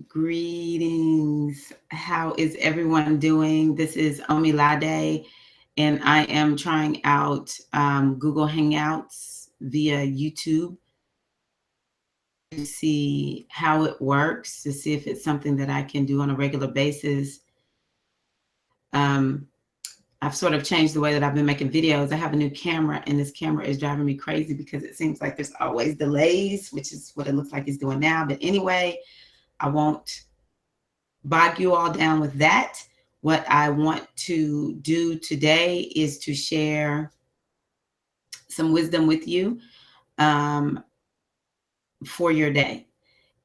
Greetings. How is everyone doing? This is Omilade, and I am trying out Google Hangouts via YouTube to see how it works, to see if it's something that I can do on a regular basis. Um, I've sort of changed the way that I've been making videos. I have a new camera, and this camera is driving me crazy because it seems like there's always delays, which is what it looks like it's doing now. But anyway, I won't bog you all down with that. What I want to do today is to share some wisdom with you um, for your day.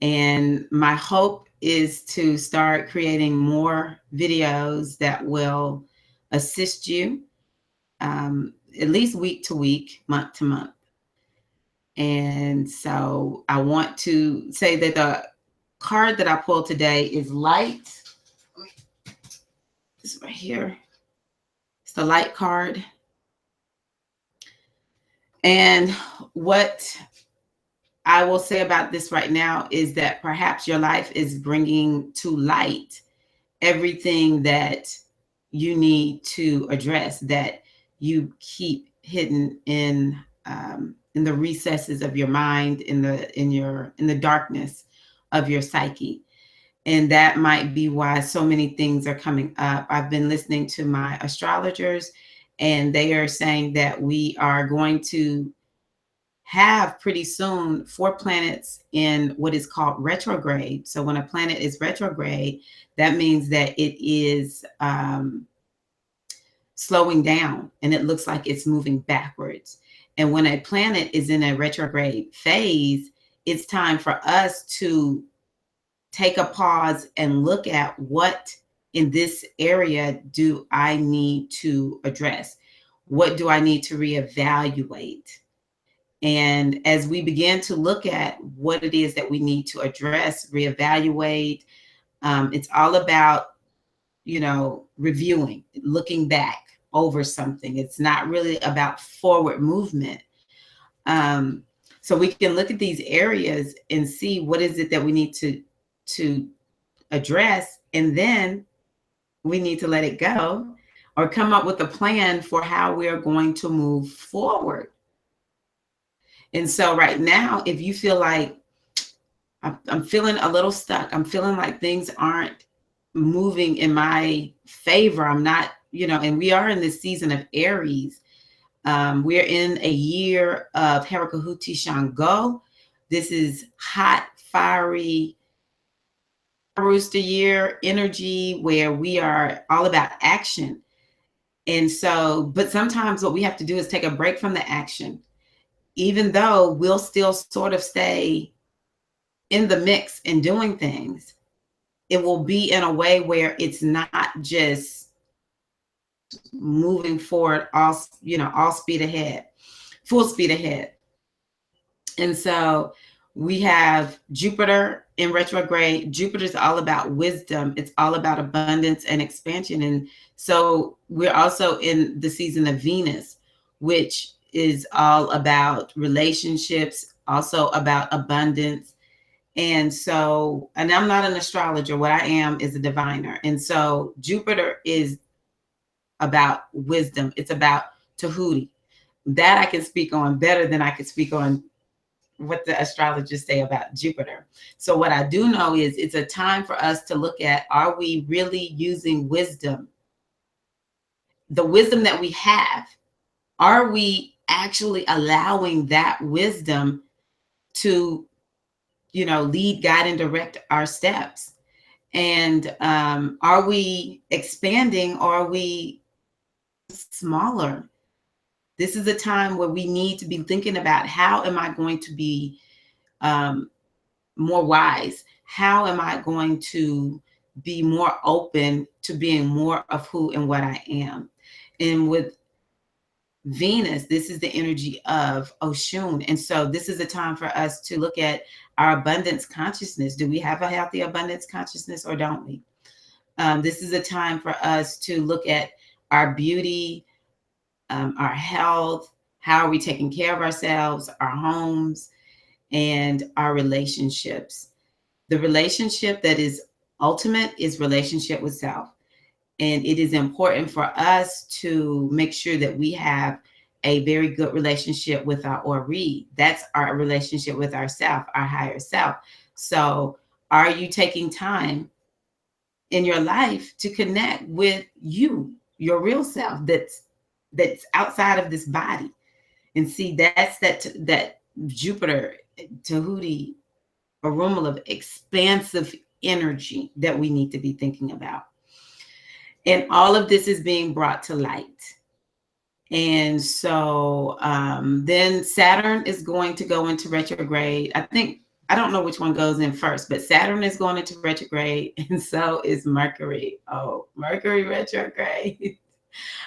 And my hope is to start creating more videos that will assist you at least week to week, month to month. And so I want to say that the card that I pulled today is light. This right here. It's the light card. And what I will say about this right now is that perhaps your life is bringing to light everything that you need to address, that you keep hidden in the recesses of your mind, in the darkness of your psyche. And that might be why so many things are coming up. I've been listening to my astrologers, and they are saying that we are going to have pretty soon 4 planets in what is called retrograde. So when a planet is retrograde, that means that it is slowing down, and it looks like it's moving backwards. And when a planet is in a retrograde phase, it's time for us to take a pause and look at what in this area do I need to address? What do I need to reevaluate? And as we begin to look at what it is that we need to address, reevaluate, it's all about, reviewing, looking back over something. It's not really about forward movement. So we can look at these areas and see what is it that we need to address, and then we need to let it go or come up with a plan for how we are going to move forward. And so right now, if you feel like I'm feeling a little stuck, I'm feeling like things aren't moving in my favor, I'm not, and we are in this season of Aries. We're in a year of Herakahuti Shango. This is hot, fiery, rooster year energy where we are all about action. And so, but sometimes what we have to do is take a break from the action, even though we'll still sort of stay in the mix and doing things. It will be in a way where it's not just moving forward all speed ahead, full speed ahead. And so we have Jupiter in retrograde. Jupiter is all about wisdom. It's all about abundance and expansion. And so we're also in the season of Venus, which is all about relationships, also about abundance. And so, and I'm not an astrologer. What I am is a diviner. And so Jupiter is about wisdom. It's about Tahuti. That I can speak on better than I could speak on what the astrologers say about Jupiter. So what I do know is it's a time for us to look at, are we really using wisdom? The wisdom that we have, are we actually allowing that wisdom to, lead, guide, and direct our steps? And are we expanding, or are we smaller? This is a time where we need to be thinking about, how am I going to be more wise? How am I going to be more open to being more of who and what I am? And with Venus, this is the energy of Oshun. And so this is a time for us to look at our abundance consciousness. Do we have a healthy abundance consciousness, or don't we? This is a time for us to look at our beauty, our health, how are we taking care of ourselves, our homes, and our relationships. The relationship that is ultimate is relationship with self. And it is important for us to make sure that we have a very good relationship with our Ori. That's our relationship with ourself, our higher self. So are you taking time in your life to connect with you, your real self that's outside of this body? And see, that's that Jupiter, Tahuti, aroma of expansive energy that we need to be thinking about. And all of this is being brought to light. And so then Saturn is going to go into retrograde. I don't know which one goes in first, but Saturn is going into retrograde, and so is Mercury. Oh, Mercury retrograde.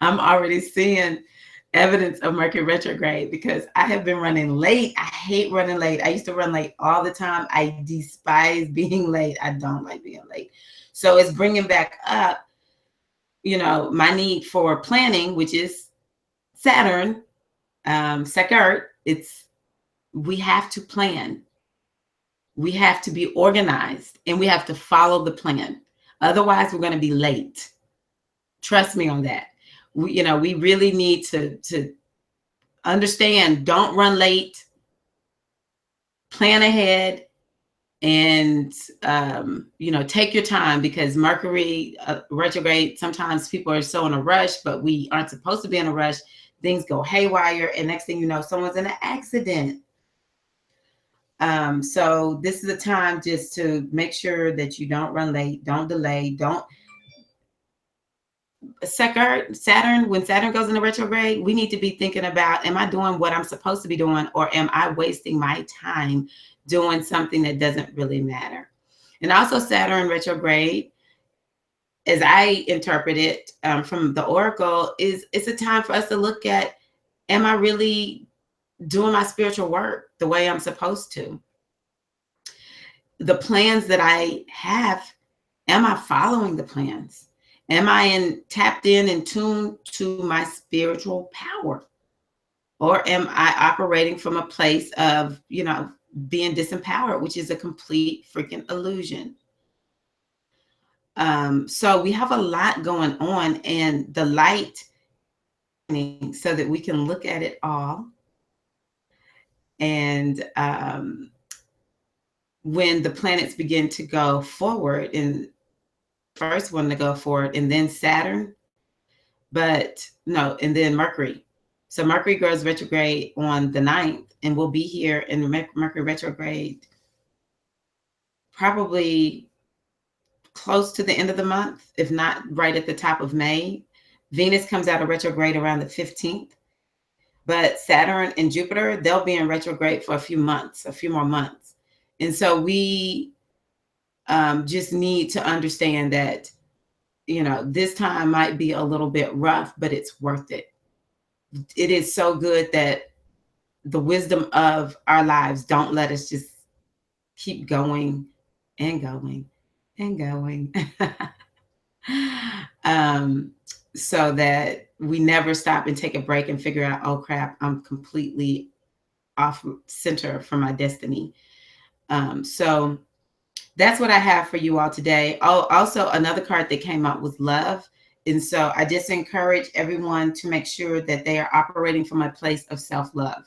I'm already seeing evidence of Mercury retrograde because I have been running late. I hate running late. I used to run late all the time. I despise being late. I don't like being late. So it's bringing back up, my need for planning, which is Saturn, Saturn. We have to plan. We have to be organized, and we have to follow the plan. Otherwise, we're going to be late. Trust me on that. We really need to understand. Don't run late. Plan ahead, and take your time, because Mercury retrograde, sometimes people are so in a rush, but we aren't supposed to be in a rush. Things go haywire, and next thing you know, someone's in an accident. So this is a time just to make sure that you don't run late, don't delay, don't. Saturn, when Saturn goes into retrograde, we need to be thinking about, am I doing what I'm supposed to be doing, or am I wasting my time doing something that doesn't really matter? And also Saturn retrograde, as I interpret it from the Oracle, it's a time for us to look at, am I really doing my spiritual work the way I'm supposed to? The plans that I have, am I following the plans? Am I tapped in and tuned to my spiritual power? Or am I operating from a place of, being disempowered, which is a complete freaking illusion? So we have a lot going on, and the light, so that we can look at it all. And when the planets begin to go forward, and first one to go forward, and then Saturn, and then Mercury. So Mercury goes retrograde on the 9th, and we'll be here in Mercury retrograde probably close to the end of the month, if not right at the top of May. Venus comes out of retrograde around the 15th. But Saturn and Jupiter, they'll be in retrograde for a few more months. And so we just need to understand that, this time might be a little bit rough, but it's worth it. It is so good that the wisdom of our lives don't let us just keep going and going and going. So that we never stop and take a break and figure out, oh crap, I'm completely off center from my destiny. So that's what I have for you all today. Oh, also another card that came out was love. And so I just encourage everyone to make sure that they are operating from a place of self-love.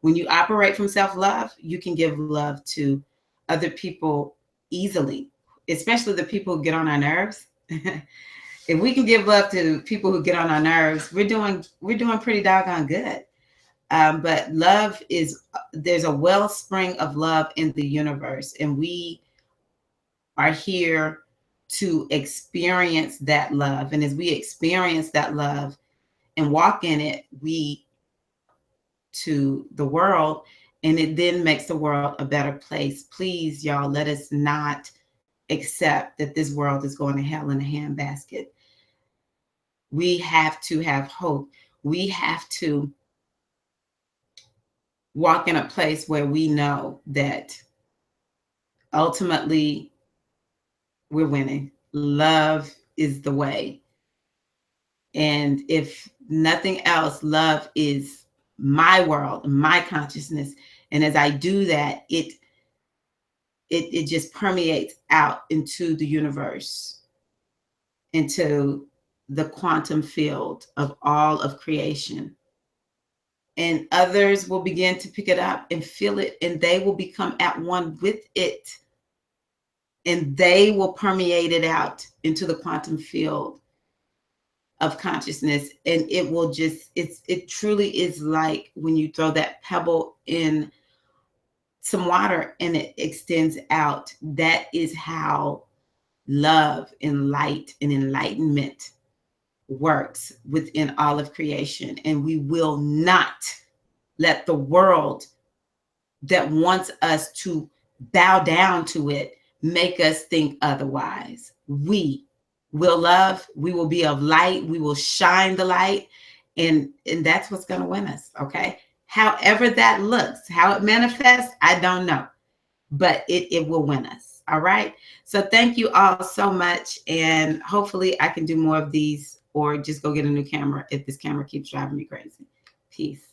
When you operate from self-love, you can give love to other people easily, especially the people who get on our nerves. If we can give love to people who get on our nerves, we're doing pretty doggone good. But there's a wellspring of love in the universe, and we are here to experience that love. And as we experience that love and walk in it, we to the world, and it then makes the world a better place. Please, y'all, let us not accept that this world is going to hell in a handbasket. We have to have hope. We have to walk in a place where we know that ultimately we're winning. Love is the way. And if nothing else, love is my world, my consciousness. And as I do that, it just permeates out into the universe, into the quantum field of all of creation. And others will begin to pick it up and feel it, and they will become at one with it. And they will permeate it out into the quantum field of consciousness. And it will just, it truly is like when you throw that pebble in some water and it extends out. That is how love and light and enlightenment works within all of creation. And we will not let the world that wants us to bow down to it make us think otherwise. We will love, we will be of light, we will shine the light, and that's what's going to win us. Okay, however that looks, how it manifests, I don't know, but it will win us. All right, so thank you all so much, and hopefully I can do more of these, or just go get a new camera if this camera keeps driving me crazy. Peace.